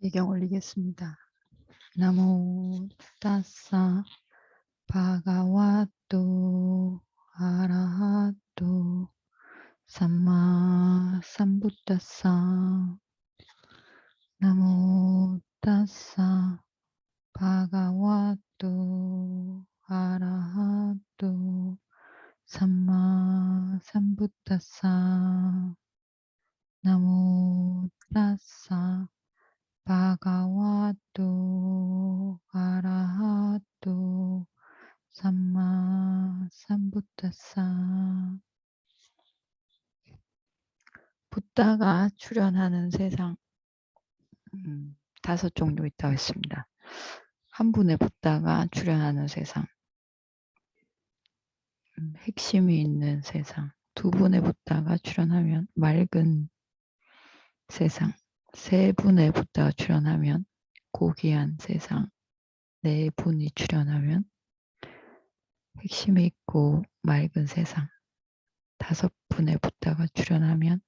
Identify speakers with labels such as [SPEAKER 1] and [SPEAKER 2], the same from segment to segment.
[SPEAKER 1] 예경 올리겠습니다. 나모 타사 바가와토 아라하토 삼마 삼부타사 나모 타사 바가와토 아라하토 삼마 삼부타사 나모 타사 바가와토 아라하토 삼마 삼부타사. 붓다가 출연하는 세상 5종류 있다고 했습니다. 한 분의 붓다가 출연하는 세상, 핵심이 있는 세상, 두 분의 붓다가 출연하면 맑은 세상, 세 분의 붓다가 출연하면 고귀한 세상, 네 분이 출연하면 핵심이 있고 맑은 세상, 5분의 붓다가 출연하면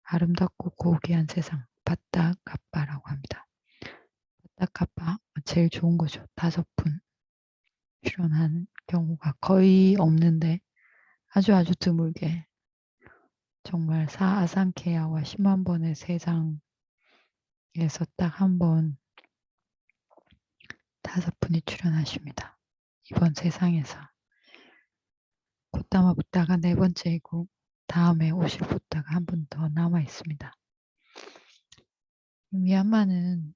[SPEAKER 1] 아름답고 고귀한 세상, 바타카파라고 합니다. 바타카파 제일 좋은 거죠. 5분 출연하는 경우가 거의 없는데 아주 드물게 정말 사아상케야와 10만 번의 세상에서 딱 한 번 5분이 출연하십니다. 이번 세상에서 곧다마 붓다가 4번째이고 다음에 오실 붓다가 한 분 더 남아 있습니다. 미얀마는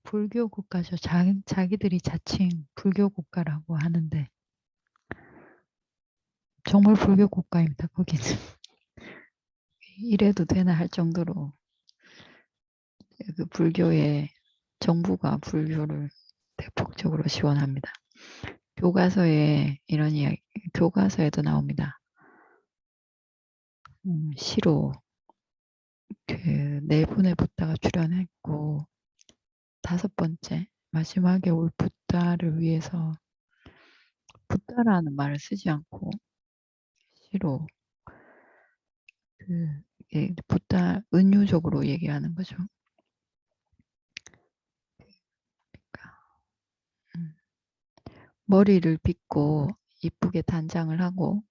[SPEAKER 1] 불교 국가죠. 자기들이 자칭 불교 국가라고 하는데 정말 불교 국가입니다. 거기는 이래도 되나 할 정도로 그 불교의 정부가 불교를 대폭적으로 지원합니다. 교과서에 이런 이야기, 교과서에도 나옵니다. 시로 그 4분의 붓다가 출연했고 5번째 마지막에 올 붓다를 위해서 붓다라는 말을 쓰지 않고 시로 붓다 은유적으로 얘기하는 거죠. 머리를 빗고 이쁘게 단장을 하고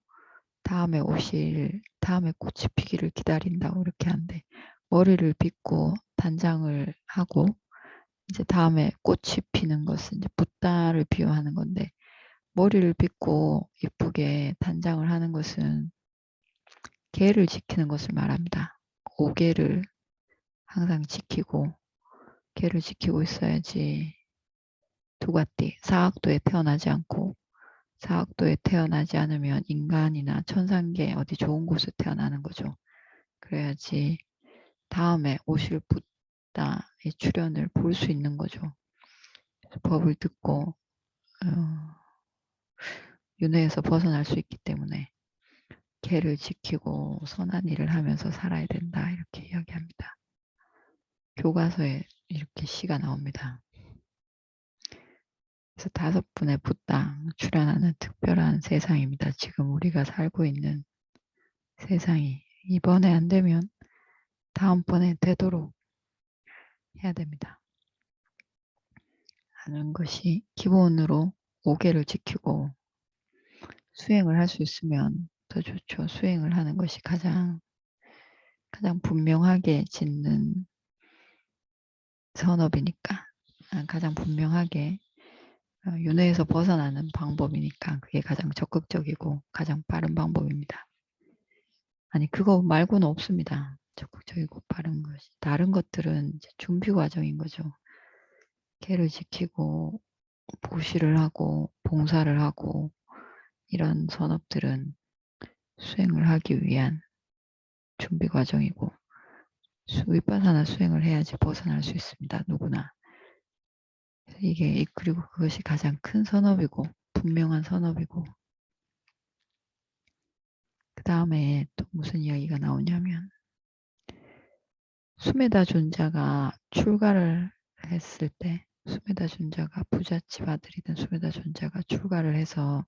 [SPEAKER 1] 다음에 꽃이 피기를 기다린다고 이렇게 하는데 머리를 빗고 단장을 하고 이제 다음에 꽃이 피는 것은 이제 붓다를 비유하는 건데 머리를 빗고 이쁘게 단장을 하는 것은 계를 지키는 것을 말합니다. 5계를 항상 지키고 계를 지키고 있어야지 두가띠 사학도에 태어나지 않고 사학도에 태어나지 않으면 인간이나 천상계 어디 좋은 곳에 태어나는 거죠. 그래야지 다음에 오실 붓다의 출현을 볼 수 있는 거죠. 법을 듣고 윤회에서 벗어날 수 있기 때문에 계를 지키고 선한 일을 하면서 살아야 된다 이렇게 이야기합니다. 교과서에 이렇게 시가 나옵니다. 그래서 5분의 붓다 출연하는 특별한 세상입니다. 지금 우리가 살고 있는 세상이 이번에 안 되면 다음번에 되도록 해야 됩니다. 하는 것이 기본으로 5계를 지키고 수행을 할 수 있으면 더 좋죠. 수행을 하는 것이 가장 분명하게 짓는 선업이니까 가장 분명하게 윤회에서 벗어나는 방법이니까 그게 가장 적극적이고 가장 빠른 방법입니다. 아니 그거 말고는 없습니다. 적극적이고 빠른 것이. 다른 것들은 이제 준비 과정인 거죠. 계를 지키고 보시를 하고 봉사를 하고 이런 선업들은 수행을 하기 위한 준비 과정이고 윗바사나 수행을 해야지 벗어날 수 있습니다. 누구나. 그리고 그것이 가장 큰 선업이고 분명한 선업이고 그 다음에 또 무슨 이야기가 나오냐면 수메다 존자가 출가를 했을 때 수메다 존자가 부잣집 아들이던 수메다 존자가 출가를 해서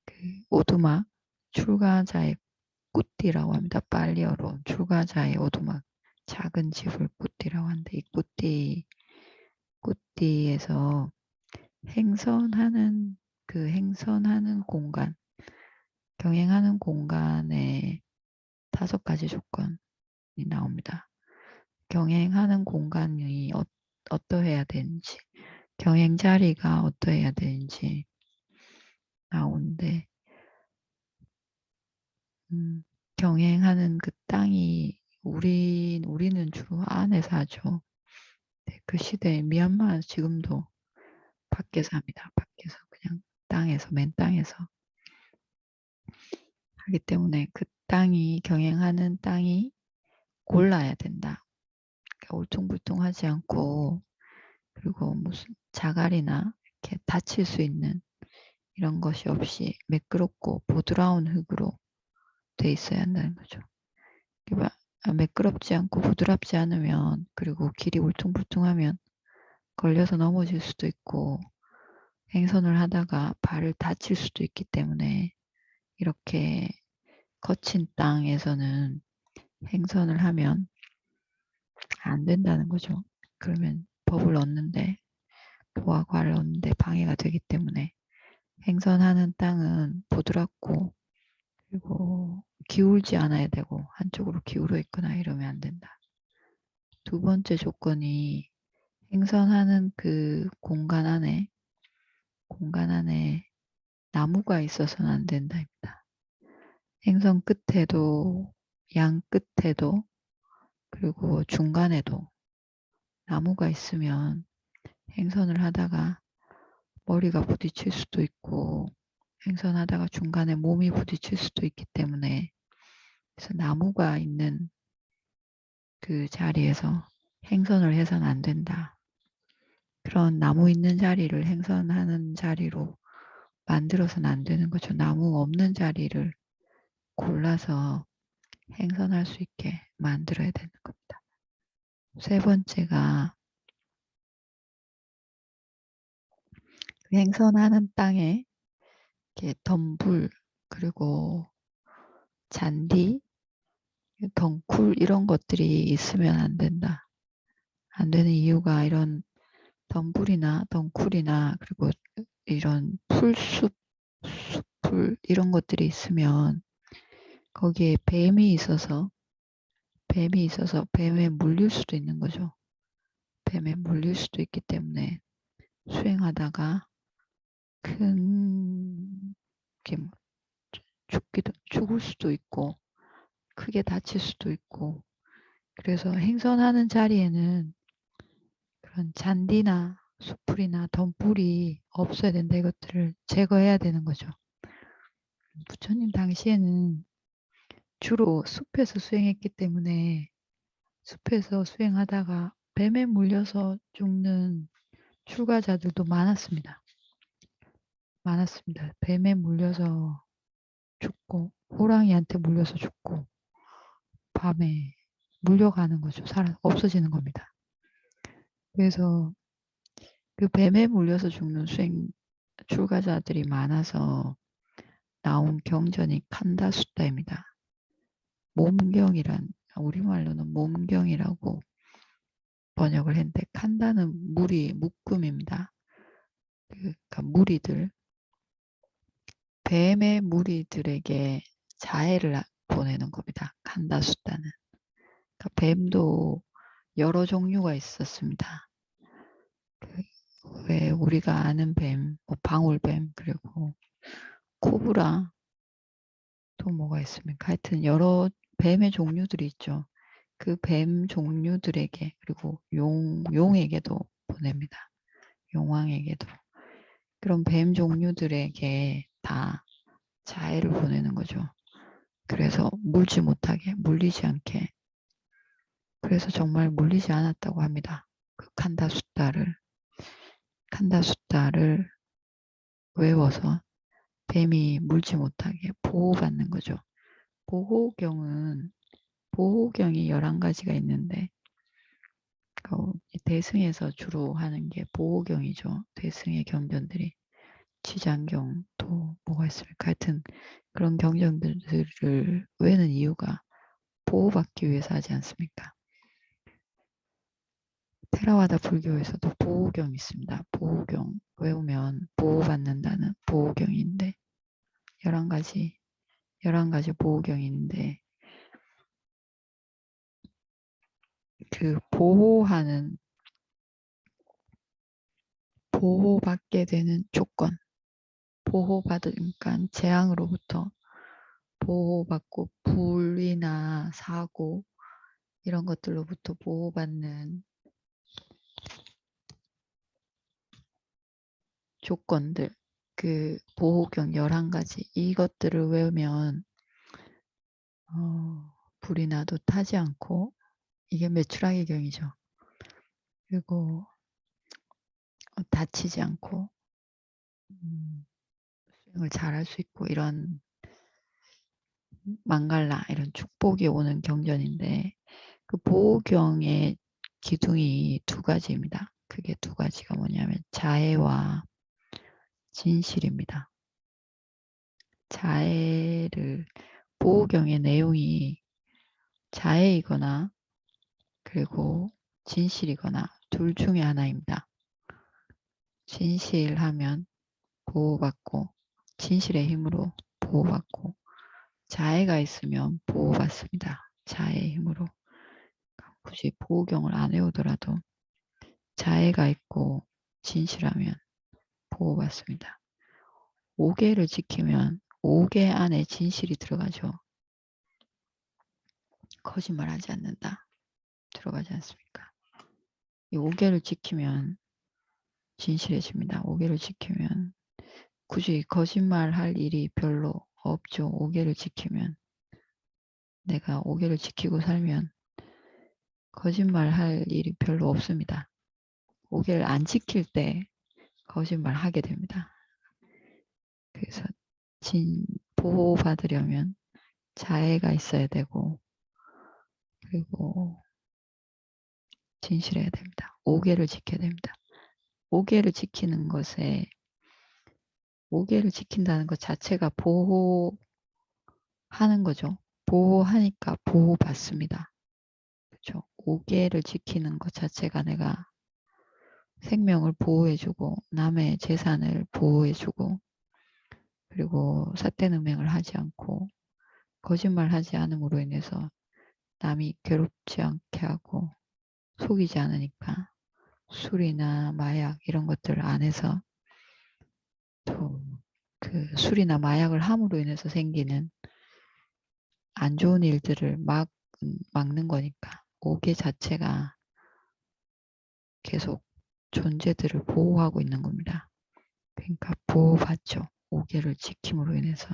[SPEAKER 1] 그 오두막 출가자의 꾸띠라고 합니다. 빨리어로 출가자의 오두막 작은 집을 꾸띠라고 하는데 이 꾸띠에서 행선하는 공간, 경행하는 공간에 5가지 조건이 나옵니다. 경행하는 공간이 어떠해야 되는지, 경행 자리가 어떠해야 되는지 나오는데 경행하는 그 땅이 우리는 주로 안에 사죠. 네, 그 시대에 미얀마 지금도 밖에 삽니다. 밖에서 그냥 땅에서 맨 땅에서 하기 때문에 그 땅이 경행하는 땅이 골라야 된다. 그러니까 울퉁불퉁하지 않고 그리고 무슨 자갈이나 이렇게 다칠 수 있는 이런 것이 없이 매끄럽고 부드러운 흙으로 돼 있어야 한다는 거죠. 매끄럽지 않고 부드럽지 않으면 그리고 길이 울퉁불퉁하면 걸려서 넘어질 수도 있고 행선을 하다가 발을 다칠 수도 있기 때문에 이렇게 거친 땅에서는 행선을 하면 안 된다는 거죠. 그러면 법을 얻는데 도와 과를 얻는데 방해가 되기 때문에 행선하는 땅은 부드럽고 그리고 기울지 않아야 되고 한쪽으로 기울어 있거나 이러면 안 된다. 두 번째 조건이 행선하는 그 공간 안에 나무가 있어서는 안 된다입니다. 행선 끝에도 양 끝에도 그리고 중간에도 나무가 있으면 행선을 하다가 머리가 부딪힐 수도 있고 행선하다가 중간에 몸이 부딪힐 수도 있기 때문에 그래서 나무가 있는 그 자리에서 행선을 해서는 안 된다. 그런 나무 있는 자리를 행선하는 자리로 만들어서는 안 되는 거죠. 나무 없는 자리를 골라서 행선할 수 있게 만들어야 되는 겁니다. 세 번째가 행선하는 땅에 이렇게 덤불 그리고 잔디, 덩쿨 이런 것들이 있으면 안 된다. 안 되는 이유가 이런 덤불이나 덩쿨이나 그리고 이런 숲풀 이런 것들이 있으면 거기에 뱀이 있어서 뱀에 물릴 수도 있는 거죠. 뱀에 물릴 수도 있기 때문에 수행하다가 큰 이렇게 죽을 수도 있고 크게 다칠 수도 있고 그래서 행선하는 자리에는 그런 잔디나 숲풀이나 덤불이 없어야 된다. 이것들을 제거해야 되는 거죠. 부처님 당시에는 주로 숲에서 수행했기 때문에 숲에서 수행하다가 뱀에 물려서 죽는 출가자들도 많았습니다. 뱀에 물려서 죽고 호랑이한테 물려서 죽고 밤에 물려가는 거죠. 없어지는 겁니다. 그래서 그 뱀에 물려서 죽는 출가자들이 많아서 나온 경전이 칸다수다입니다. 우리말로는 몸경이라고 번역을 했는데 칸다는 묶음입니다. 그러니까 뱀의 무리들에게 자해를 보내는 겁니다. 칸다수다는. 그러니까 뱀도 여러 종류가 있었습니다. 왜 우리가 아는 뱀, 방울뱀, 그리고 코브라, 또 뭐가 있습니까? 하여튼 여러 뱀의 종류들이 있죠. 그 뱀 종류들에게 그리고 용에게도 보냅니다. 용왕에게도. 그런 뱀 종류들에게 다 자해를 보내는 거죠. 그래서 물리지 않게. 그래서 정말 물리지 않았다고 합니다. 그 칸다수다를 외워서 뱀이 물지 못하게 보호받는 거죠. 보호경이 11가지가 있는데 대승에서 주로 하는 게 보호경이죠. 대승의 경전들이. 지장경, 뭐가 있습니까? 하여튼 그런 경전들을 외우는 이유가 보호받기 위해서 하지 않습니까? 테라와다 불교에서도 보호경이 있습니다. 보호경 외우면 보호받는다는 보호경인데 11가지 보호경이 있는데 그 보호받게 되는 조건, 보호받으니까 재앙으로부터 보호받고 불이나 사고 이런 것들로부터 보호받는 조건들, 그 보호경 11가지 이것들을 외우면 불이 나도 타지 않고 이게 매출하기 경이죠. 그리고 다치지 않고 수행을 잘할 수 있고 이런 망갈라 이런 축복이 오는 경전인데 그 보호경의 기둥이 2가지입니다. 그게 2가지가 뭐냐면 자애와 진실입니다. 자애를 보호경의 내용이 자애이거나 그리고 진실이거나 둘 중에 하나입니다. 진실하면 보호받고 진실의 힘으로 보호받고 자애가 있으면 보호받습니다. 자애의 힘으로. 굳이 보호경을 안 외우더라도 자애가 있고 진실하면 보호받습니다. 5개를 지키면 5개 안에 진실이 들어가죠. 거짓말하지 않는다. 들어가지 않습니까? 이 5개를 지키면 진실해집니다. 5개를 지키면 굳이 거짓말할 일이 별로 없죠. 5개를 지키면 내가 5개를 지키고 살면 거짓말할 일이 별로 없습니다. 5개를 안 지킬 때 거짓말하게 됩니다. 그래서 보호받으려면 자애가 있어야 되고 그리고 진실해야 됩니다. 5개를 지켜야 됩니다. 5개를 지키는 것에 5개를 지킨다는 것 자체가 보호하는 거죠. 보호하니까 보호받습니다. 그렇죠. 5개를 지키는 것 자체가 내가 생명을 보호해주고 남의 재산을 보호해주고 그리고 사태능맹을 하지 않고 거짓말하지 않음으로 인해서 남이 괴롭지 않게 하고 속이지 않으니까 술이나 마약 이런 것들 안 해서 또 그 술이나 마약을 함으로 인해서 생기는 안 좋은 일들을 막는 거니까 5개 자체가 계속 존재들을 보호하고 있는 겁니다. 그러니까 보호받죠. 5개를 지킴으로 인해서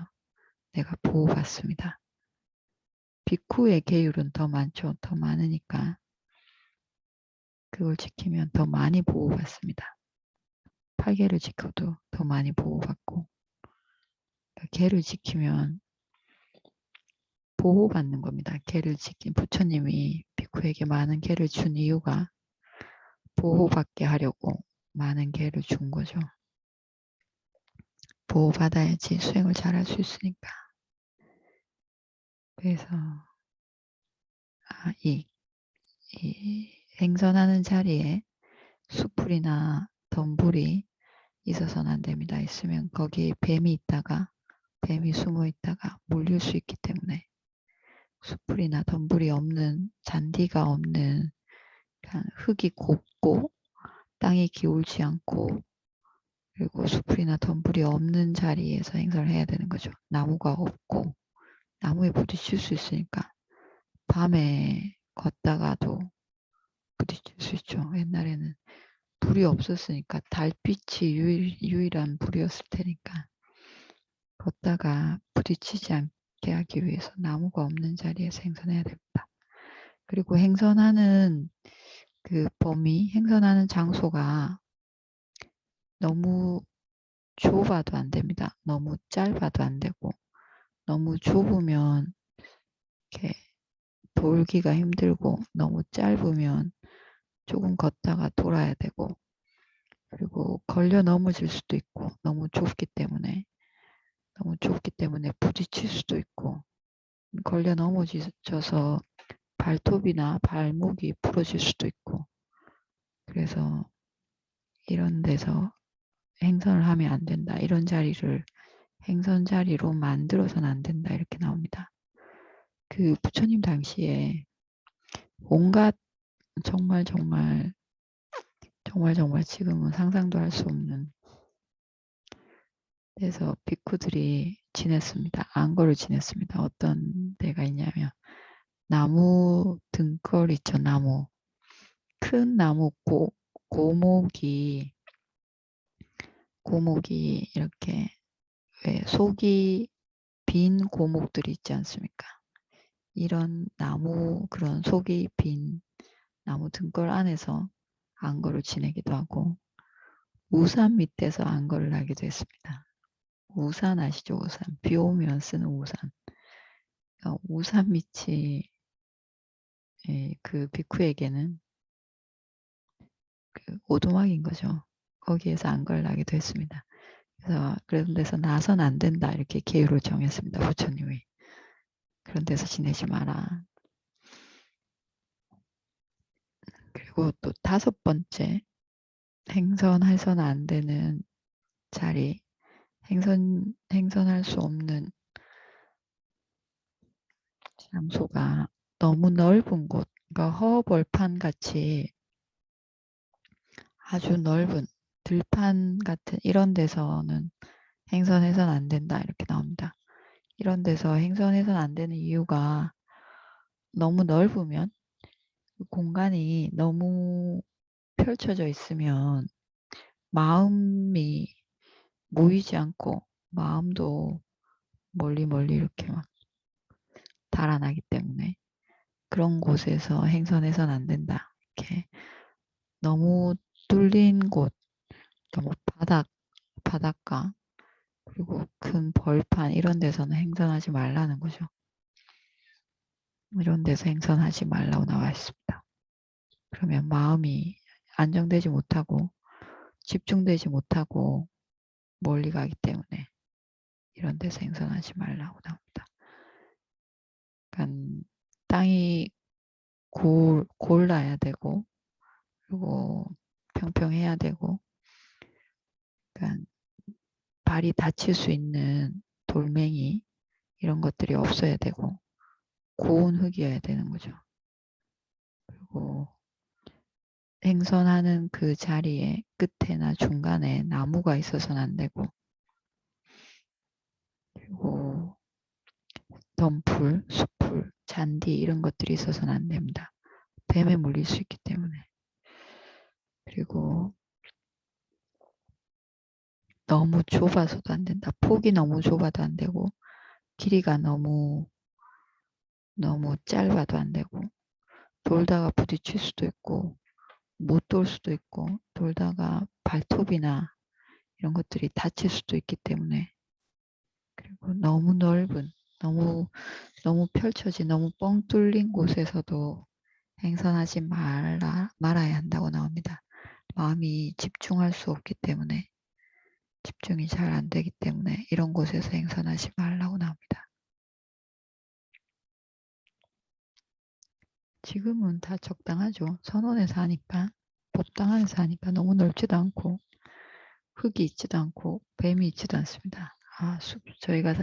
[SPEAKER 1] 내가 보호받습니다. 비쿠의 계율은 더 많죠. 더 많으니까 그걸 지키면 더 많이 보호받습니다. 8개를 지켜도 더 많이 보호받고 개를 지키면 보호받는 겁니다. 개를 지킨 부처님이 비쿠에게 많은 개를 준 이유가 보호받게 하려고 많은 개를 준 거죠. 보호받아야지 수행을 잘할 수 있으니까. 그래서 이 행선하는 자리에 수풀이나 덤불이 있어서는 안 됩니다. 있으면 거기에 뱀이 숨어 있다가 물릴 수 있기 때문에 수풀이나 덤불이 없는 잔디가 없는 흙이 곱고 땅이 기울지 않고 그리고 수풀이나 덤불이 없는 자리에서 행사를 해야 되는 거죠. 나무가 없고 나무에 부딪힐 수 있으니까 밤에 걷다가도 부딪힐 수 있죠. 옛날에는 불이 없었으니까 달빛이 유일한 불이었을 테니까 걷다가 부딪히지 않게 하기 위해서 나무가 없는 자리에서 행선해야 됩니다. 그리고 행선하는 그 범위, 행선하는 장소가 너무 좁아도 안 됩니다. 너무 짧아도 안 되고 너무 좁으면 이렇게 돌기가 힘들고 너무 짧으면 조금 걷다가 돌아야 되고 그리고 걸려 넘어질 수도 있고 너무 좁기 때문에 부딪힐 수도 있고 걸려 넘어져서 발톱이나 발목이 부러질 수도 있고 그래서 이런 데서 행선을 하면 안 된다. 이런 자리를 행선 자리로 만들어서는 안 된다. 이렇게 나옵니다. 그 부처님 당시에 온갖 정말 지금은 상상도 할 수 없는 데서 비쿠들이 지냈습니다. 안거를 지냈습니다. 어떤 데가 있냐면 나무 등걸 있죠. 나무. 큰 나무 고목이 이렇게 왜 속이 빈 고목들이 있지 않습니까? 이런 나무 그런 속이 빈 나무 등걸 안에서 안거를 지내기도 하고 우산 밑에서 안거를 하기도 했습니다. 우산 아시죠? 우산. 비 오면 쓰는 우산. 우산 밑이 그 비쿠에게는 그 오두막인 거죠. 거기에서 안거를 하기도 했습니다. 그래서 그런 데서 나선 안 된다 이렇게 계율을 정했습니다. 부처님이. 그런 데서 지내지 마라. 그리고 또 5번째 행선해서는 안 되는 자리 행선할 수 없는 장소가 너무 넓은 곳 그러니까 허벌판 같이 아주 넓은 들판 같은 이런 데서는 행선해서는 안 된다 이렇게 나옵니다. 이런 데서 행선해서는 안 되는 이유가 너무 넓으면 공간이 너무 펼쳐져 있으면 마음이 모이지 않고 마음도 멀리 이렇게 막 달아나기 때문에 그런 곳에서 행선해서는 안 된다. 이렇게 너무 뚫린 곳, 그러니까 뭐 바닷가 그리고 큰 벌판 이런 데서는 행선하지 말라는 거죠. 이런 데서 행선하지 말라고 나와 있습니다. 그러면 마음이 안정되지 못하고 집중되지 못하고 멀리 가기 때문에 이런 데서 행선하지 말라고 나옵니다. 그러니까 땅이 골라야 되고 그리고 평평해야 되고 그러니까 발이 다칠 수 있는 돌멩이 이런 것들이 없어야 되고 고운 흙이어야 되는 거죠. 그리고 행선하는 그 자리에 끝에나 중간에 나무가 있어서는 안 되고 그리고 덤풀, 숲풀, 잔디 이런 것들이 있어서는 안 됩니다. 뱀에 물릴 수 있기 때문에. 그리고 너무 좁아서도 안 된다. 폭이 너무 좁아도 안 되고 길이가 너무 짧아도 안 되고 돌다가 부딪힐 수도 있고 못 돌 수도 있고 돌다가 발톱이나 이런 것들이 다칠 수도 있기 때문에 그리고 너무 넓은 너무 펼쳐진 너무 뻥 뚫린 곳에서도 행선하지 말아야 한다고 나옵니다. 마음이 집중할 수 없기 때문에 집중이 잘 안 되기 때문에 이런 곳에서 행선하지 말라고 나옵니다. 지금은 다 적당하죠. 선원에서 하니까 법당 안에서 하니까 너무 넓지도 않고 흙이 있지도 않고 뱀이 있지도 않습니다.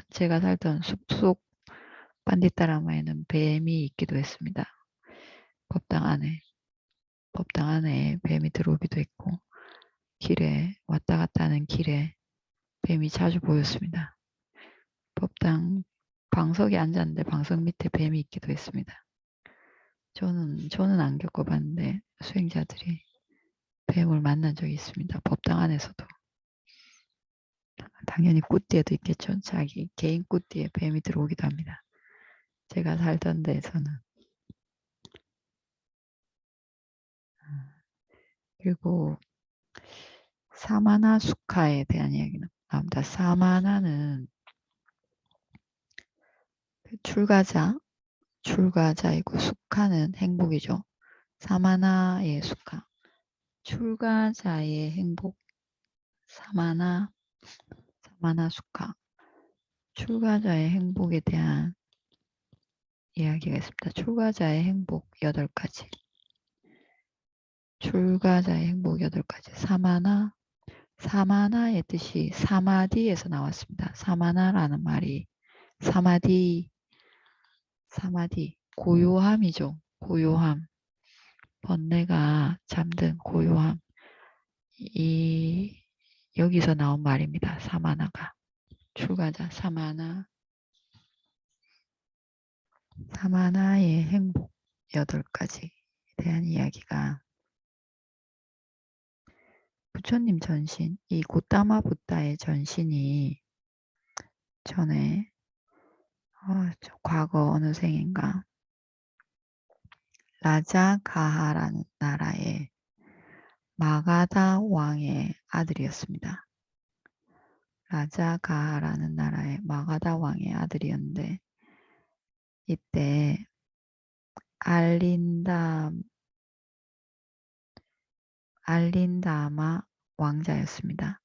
[SPEAKER 1] 제가 살던 숲속 반디따라마에는 뱀이 있기도 했습니다. 법당 안에 뱀이 들어오기도 했고 길에 왔다 갔다 하는 길에 뱀이 자주 보였습니다. 법당 방석에 앉았는데 방석 밑에 뱀이 있기도 했습니다. 저는 안 겪어봤는데 수행자들이 뱀을 만난 적이 있습니다. 법당 안에서도. 당연히 꾸띠에도 있겠죠. 자기 개인 꾸띠에 뱀이 들어오기도 합니다. 제가 살던 데에서는. 그리고 사마나 수카에 대한 이야기는 나옵니다. 사마나는 출가자이고 수카는 행복이죠. 사마나의 수카. 출가자의 행복, 사마나 수카. 출가자의 행복에 대한 이야기가 있습니다. 출가자의 행복 8가지. 출가자의 행복 8가지. 사마나의 뜻이 사마디에서 나왔습니다. 사마나라는 말이 사마디, 고요함이죠. 고요함. 번뇌가 잠든 고요함. 여기서 나온 말입니다. 사마나가. 출가자 사마나의 행복 8가지에 대한 이야기가 부처님 전신, 이 고타마 붓다의 전신이 전에 과거 어느 생인가 라자가하라는 나라의 마가다 왕의 아들이었습니다. 라자가하라는 나라의 마가다 왕의 아들이었는데 이때 알린다마 왕자였습니다.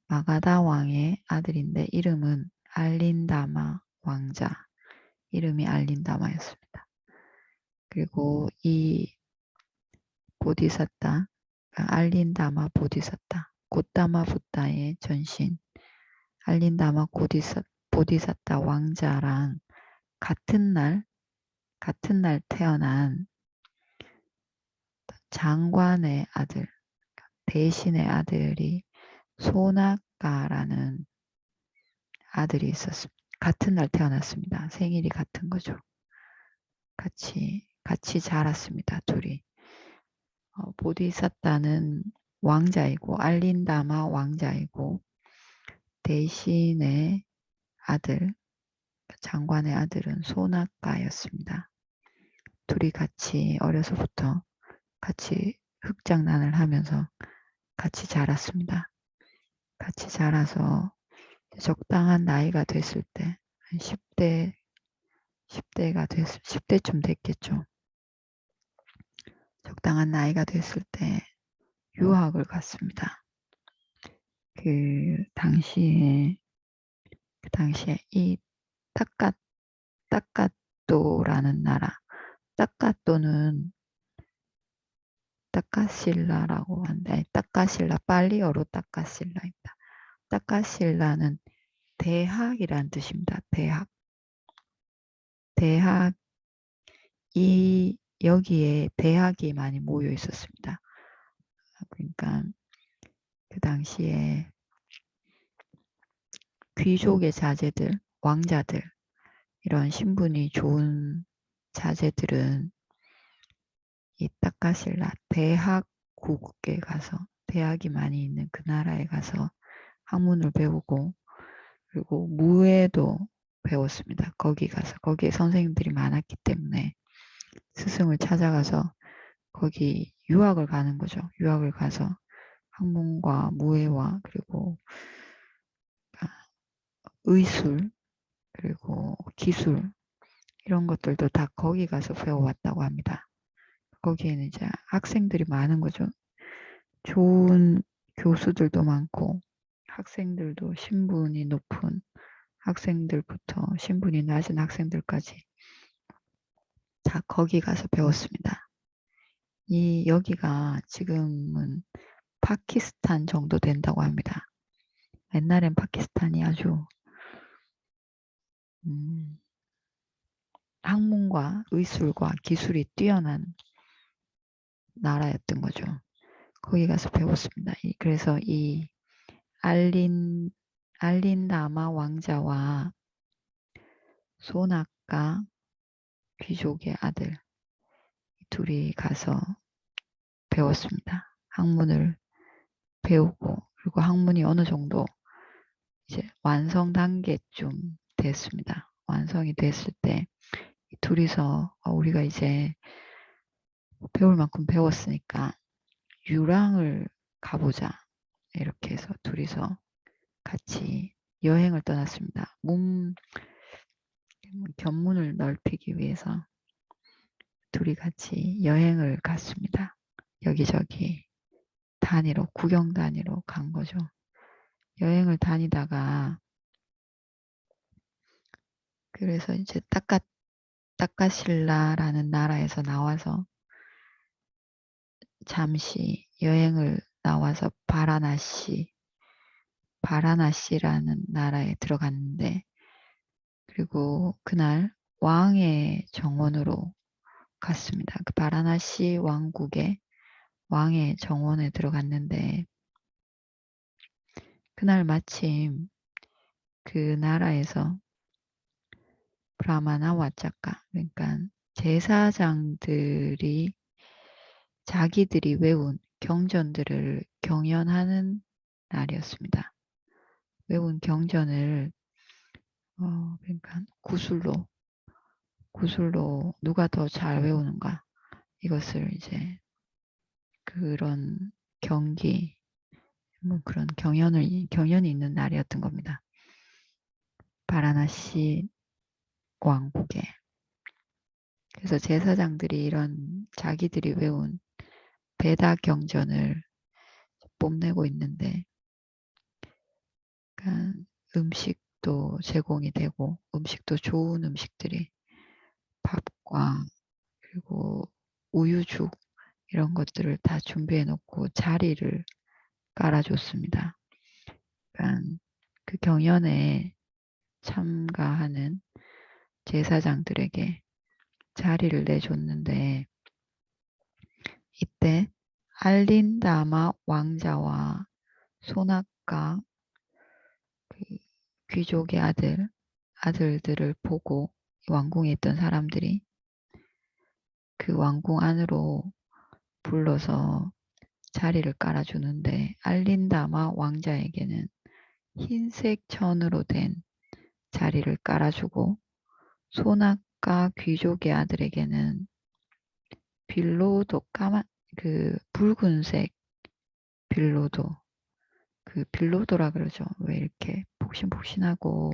[SPEAKER 1] 마가다 왕의 아들인데 이름은 알린다마 왕자. 이름이 알린다마였습니다. 그리고 이 보디사타, 알린다마 보디사타, 고타마 붓다의 전신, 알린다마 보디사타 왕자랑 같은 날 태어난 장관의 아들, 대신의 아들이 소나가라는 아들이 있었습니다. 같은 날 태어났습니다. 생일이 같은 거죠. 같이 자랐습니다. 둘이. 보디사타는 왕자이고 알린다마 왕자이고 대신의 아들, 장관의 아들은 소나가였습니다. 둘이 같이 어려서부터 같이 흙장난을 하면서 같이 자랐습니다. 같이 자라서 적당한 나이가 됐을 때, 한 10대쯤 됐겠죠. 적당한 나이가 됐을 때 유학을 갔습니다. 그 당시에 이 따까또라는 나라, 따까또는 따까실라라고 하는데, 따까실라, 팔리어로 따까실라입니다. 따까실라는 대학이란 뜻입니다. 대학, 여기에 대학이 많이 모여 있었습니다. 그러니까 그 당시에 귀족의 자제들, 왕자들, 이런 신분이 좋은 자제들은 이 따까실라 대학국에 가서, 대학이 많이 있는 그 나라에 가서 학문을 배우고, 그리고 무예도 배웠습니다. 거기에 선생님들이 많았기 때문에 스승을 찾아가서 거기 유학을 가는 거죠. 유학을 가서 학문과 무예와 그리고 의술 그리고 기술 이런 것들도 다 거기 가서 배워왔다고 합니다. 거기에는 이제 학생들이 많은 거죠. 좋은 교수들도 많고 학생들도 신분이 높은 학생들부터 신분이 낮은 학생들까지 다 거기 가서 배웠습니다. 여기가 지금은 파키스탄 정도 된다고 합니다. 옛날엔 파키스탄이 아주 학문과 의술과 기술이 뛰어난 나라였던 거죠. 거기 가서 배웠습니다. 그래서 이 알린다마 왕자와 소나가 귀족의 아들 둘이 가서 배웠습니다. 학문을 배우고 그리고 학문이 어느 정도 이제 완성 단계쯤 됐습니다. 완성이 됐을 때 둘이서 우리가 이제 배울 만큼 배웠으니까 유랑을 가보자. 이렇게 해서 둘이서 같이 여행을 떠났습니다. 견문을 넓히기 위해서 둘이 같이 여행을 갔습니다. 여기저기 구경 단위로 간 거죠. 여행을 다니다가 그래서 이제 따까실라라는 나라에서 나와서 잠시 여행을 나와서 바라나시라는 나라에 들어갔는데 그리고 그날 왕의 정원으로 갔습니다. 그 바라나시 왕국의 왕의 정원에 들어갔는데 그날 마침 그 나라에서 브라마나 와짜카 그러니까 제사장들이 자기들이 외운 경전들을 경연하는 날이었습니다. 외운 경전을 그러니까 구술로 누가 더 잘 외우는가 이것을 이제 그런 경기 뭐 그런 경연이 있는 날이었던 겁니다. 바라나시 왕국에. 그래서 제사장들이 이런 자기들이 외운 베다 경전을 뽐내고 있는데 그러니까 음식도 제공이 되고 음식도 좋은 음식들이 밥과 그리고 우유죽 이런 것들을 다 준비해 놓고 자리를 깔아줬습니다. 그러니까 그 경연에 참가하는 제사장들에게 자리를 내줬는데 이때 알린다마 왕자와 소낙가 그 귀족의 아들들을 보고 왕궁에 있던 사람들이 그 왕궁 안으로 불러서 자리를 깔아주는데 알린다마 왕자에게는 흰색 천으로 된 자리를 깔아주고 소낙가 귀족의 아들에게는 빌로도 그 붉은색 빌로도라 그러죠. 왜 이렇게 폭신폭신하고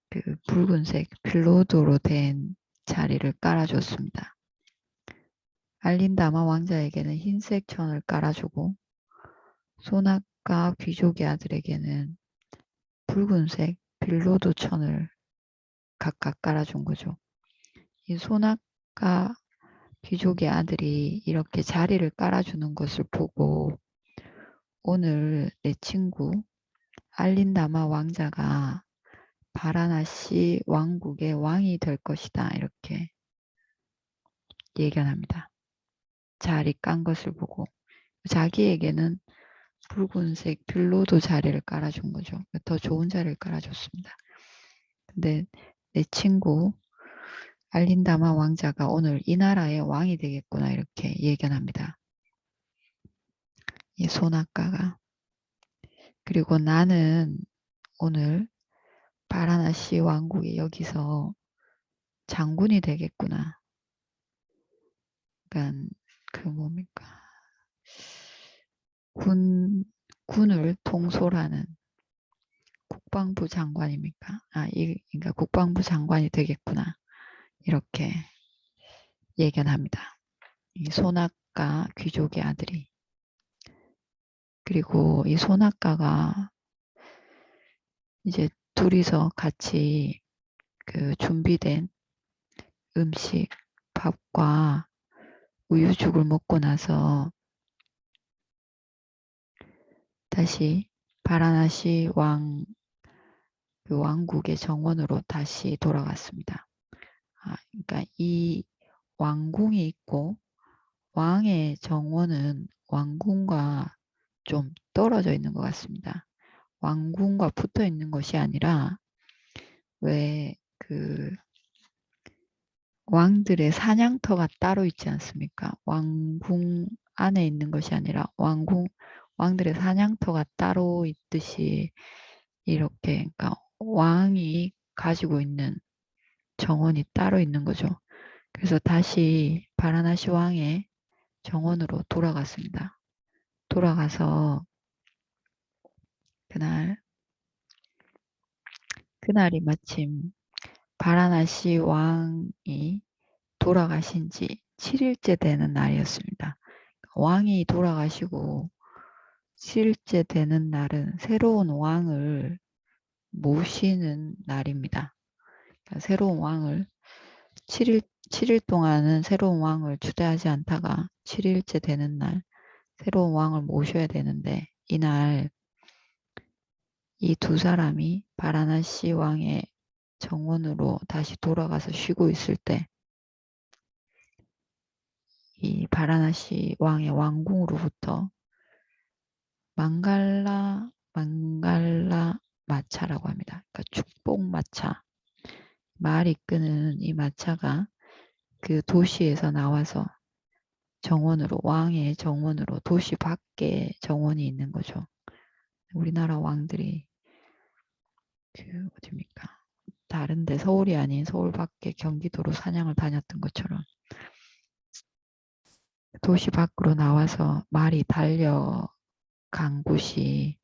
[SPEAKER 1] 그 붉은색 빌로도로 된 자리를 깔아줬습니다. 알린다마 왕자에게는 흰색 천을 깔아주고 소낙가 귀족의 아들에게는 붉은색 빌로도 천을 각각 깔아준 거죠. 이 소낙가 귀족의 아들이 이렇게 자리를 깔아주는 것을 보고 오늘 내 친구 알린다마 왕자가 바라나시 왕국의 왕이 될 것이다 이렇게 예견합니다. 자리 깐 것을 보고 자기에게는 붉은색 빌로도 자리를 깔아준 거죠. 더 좋은 자리를 깔아줬습니다. 근데 내 친구 알린다마 왕자가 오늘 이 나라의 왕이 되겠구나 이렇게 예견합니다. 이 소낙가가. 그리고 나는 오늘 바라나시 왕국에 여기서 장군이 되겠구나. 그러니까 그 뭡니까? 군을 통솔하는 국방부 장관입니까? 그러니까 국방부 장관이 되겠구나. 이렇게 예견합니다. 이 소낙가 귀족의 아들이. 그리고 이 소낙가가 이제 둘이서 같이 그 준비된 음식, 밥과 우유죽을 먹고 나서 다시 바라나시 그 왕국의 정원으로 다시 돌아갔습니다. 그러니까 이 왕궁이 있고 왕의 정원은 왕궁과 좀 떨어져 있는 것 같습니다. 왕궁과 붙어 있는 것이 아니라 왜 그 왕들의 사냥터가 따로 있지 않습니까? 왕궁 안에 있는 것이 아니라 왕들의 사냥터가 따로 있듯이 이렇게 그러니까 왕이 가지고 있는 정원이 따로 있는 거죠. 그래서 다시 바라나시 왕의 정원으로 돌아갔습니다. 돌아가서 그날이 마침 바라나시 왕이 돌아가신 지 7일째 되는 날이었습니다. 왕이 돌아가시고 7일째 되는 날은 새로운 왕을 모시는 날입니다. 그러니까 새로운 왕을 7일 동안은 새로운 왕을 주대하지 않다가 7일째 되는 날 새로운 왕을 모셔야 되는데 이날 이 두 사람이 바라나시 왕의 정원으로 다시 돌아가서 쉬고 있을 때 이 바라나시 왕의 왕궁으로부터 망갈라 마차라고 합니다. 그러니까 축복 마차. 말이 끄는 이 마차가 그 도시에서 나와서 정원으로 왕의 정원으로 도시 밖에 정원이 있는 거죠. 우리나라 왕들이 그 어디입니까? 다른데 서울이 아닌 서울 밖에 경기도로 사냥을 다녔던 것처럼 도시 밖으로 나와서 말이 달려간 곳이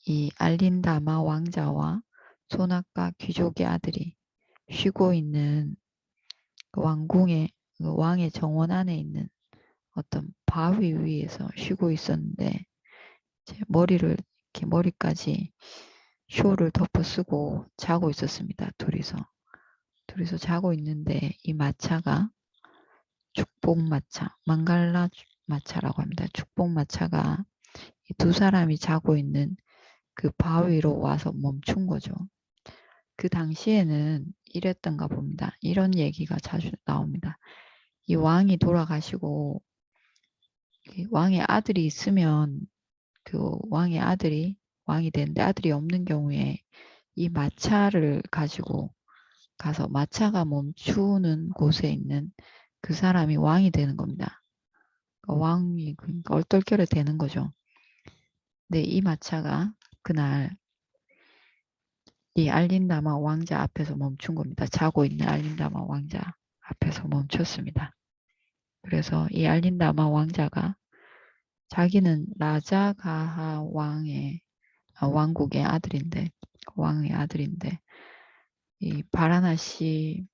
[SPEAKER 1] 이 알린다마 왕자와 소낙과 귀족의 아들이 쉬고 있는 그 왕궁의 그 왕의 정원 안에 있는 어떤 바위 위에서 쉬고 있었는데 머리를 이렇게 머리까지 쇼를 덮어 쓰고 자고 있었습니다. 둘이서 자고 있는데 이 마차가 축복마차, 망갈라 마차라고 합니다. 축복마차가 이 두 사람이 자고 있는 그 바위로 와서 멈춘 거죠. 그 당시에는 이랬던가 봅니다. 이런 얘기가 자주 나옵니다. 이 왕이 돌아가시고 왕의 아들이 있으면 그 왕의 아들이 왕이 되는데 아들이 없는 경우에 이 마차를 가지고 가서 마차가 멈추는 곳에 있는 그 사람이 왕이 되는 겁니다. 그러니까 왕이 그러니까 얼떨결에 되는 거죠. 근데 이 마차가 그날 이 알린다마 왕자 앞에서 멈춘 겁니다. 자고 있는 알린다마 왕자 앞에서 멈췄습니다. 그래서 이 알린다마 왕자가 자기는 라자가하 왕국의 아들인데 왕의 아들인데 이 바라나시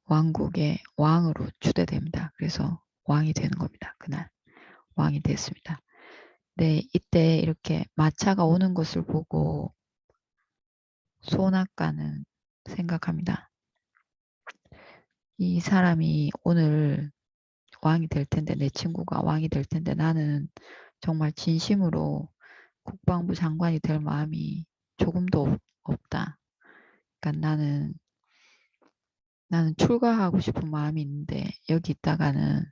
[SPEAKER 1] 왕국의 왕으로 추대됩니다. 그래서 왕이 되는 겁니다. 그날 왕이 됐습니다. 네, 이때 이렇게 마차가 오는 것을 보고 소낙가는 생각합니다. 이 사람이 오늘 왕이 될 텐데 내 친구가 왕이 될 텐데 나는 정말 진심으로 국방부 장관이 될 마음이 조금도 없다. 그러니까 나는 출가하고 싶은 마음이 있는데 여기 있다가는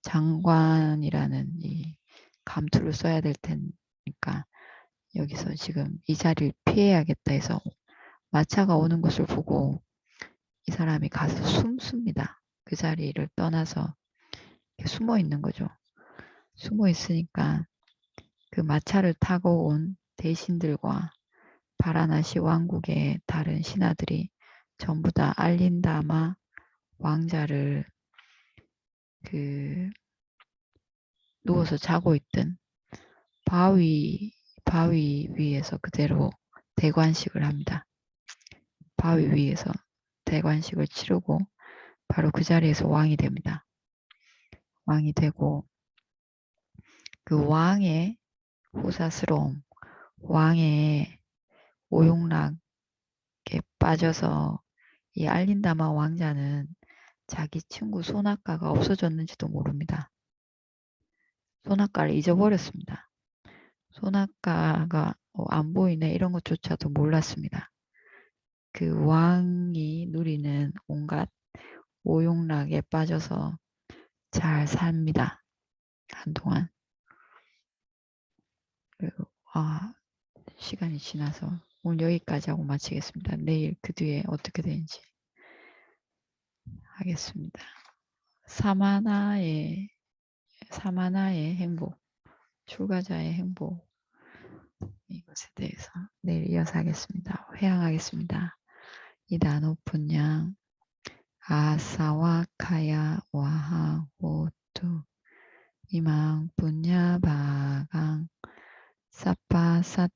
[SPEAKER 1] 장관이라는 이 감투를 써야 될 테니까 여기서 지금 이 자리를 피해야겠다 해서 마차가 오는 것을 보고 이 사람이 가서 숨습니다. 그 자리를 떠나서 숨어 있는 거죠. 숨어 있으니까 그 마차를 타고 온 대신들과 바라나시 왕국의 다른 신하들이 전부 다 알린다마 왕자를 그 누워서 자고 있던 바위 위에서 그대로 대관식을 합니다. 바위 위에서 대관식을 치르고 바로 그 자리에서 왕이 됩니다. 왕이 되고 그 왕의 호사스러움, 왕의 오용락에 빠져서 이 알린다마 왕자는 자기 친구 소낙가가 없어졌는지도 모릅니다. 소낙가를 잊어버렸습니다. 소낙가가 안 보이네 이런 것조차도 몰랐습니다. 그 왕이 누리는 온갖 오용락에 빠져서 잘 삽니다. 한동안. 그리고 시간이 지나서 오늘 여기까지 하고 마치겠습니다. 내일 그 뒤에 어떻게 되는지 하겠습니다. 사마나의 행복, 출가자의 행복 이것에 대해서 내일 이어서 하겠습니다. 회양하겠습니다. 이다노 분양 아사와 카야 와하 호투 이망 분야 바강 사파 사